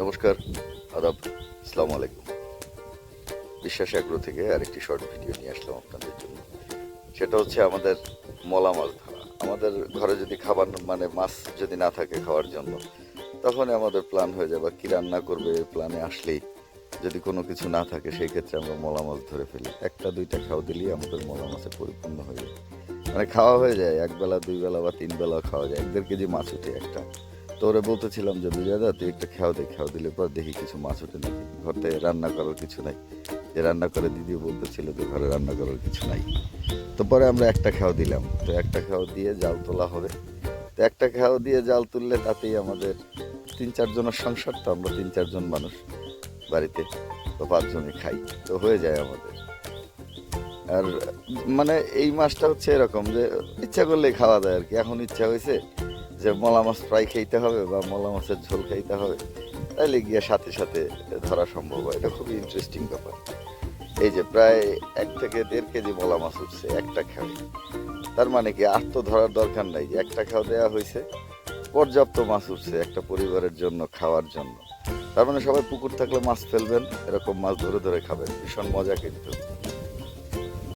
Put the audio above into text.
নমস্কার, আদাব, আসসালামু আলাইকুম। বিশ্বাস অ্যাগ্রো থেকে আরেকটি শর্ট ভিডিও নিয়ে আসলাম আপনাদের জন্য। সেটা হচ্ছে আমাদের মলা মাছ ধরা। আমাদের ঘরে যদি খাবার মানে মাছ যদি না থাকে খাওয়ার জন্য, তখন আমাদের প্ল্যান হয়ে যায় বা কী রান্না করবে প্ল্যানে আসলেই যদি কোনো কিছু না থাকে সেই ক্ষেত্রে আমরা মলা মাছ ধরে ফেলি। একটা দুইটা খাও দিলেই আমাদের মলা মাছে পরিপূর্ণ হয়ে যায়। মানে খাওয়া হয়ে যায়, একবেলা দুই বেলা বা তিন বেলা খাওয়া যায়, 1-1.5 কেজি মাছ উঠে একটা। তো ওরে বলতেছিলাম যে দাদা তুই একটা খেয়াও দিলে পর দেখি কিছু মাছ ওঠে নাকি। ঘরে রান্না করার কিছু নাই, যে রান্না করে দিদিও বলতেছিল যে ঘরে রান্না করার কিছু নাই। তো পরে আমরা একটা খেয়াও দিলাম, তো একটা খেয়াও দিয়ে জাল তোলা হবে। তো একটা খেয়াও দিয়ে জাল তুললে তাতেই আমাদের 3-4 জনের সংসার, তো আমরা 3-4 জন মানুষ বাড়িতে, তো 5 জনই খাই, তো হয়ে যায় আমাদের। আর মানে এই মাছটা হচ্ছে এরকম যে ইচ্ছা করলেই খাওয়া যায় আর কি। এখন ইচ্ছা হয়েছে যে মলা মাছ ফ্রাই খাইতে হবে বা মলা মাছের ঝোল খাইতে হবে, তাইলে গিয়ে সাথে সাথে ধরা সম্ভব হয়। এটা খুবই ইন্টারেস্টিং ব্যাপার। এই যে প্রায় 1 থেকে 1.5 কেজি মলা মাছ উঠছে একটা খেয়ে। তার মানে কি আর তো ধরার দরকার নাই, যে একটা খাওয়া দেওয়া হয়েছে, পর্যাপ্ত মাছ উঠছে একটা পরিবারের জন্য খাওয়ার জন্য। তার মানে সবাই পুকুর থাকলে মাছ ফেলবেন, এরকম মাছ ধরে ধরে খাবেন, ভীষণ মজা কিন্তু।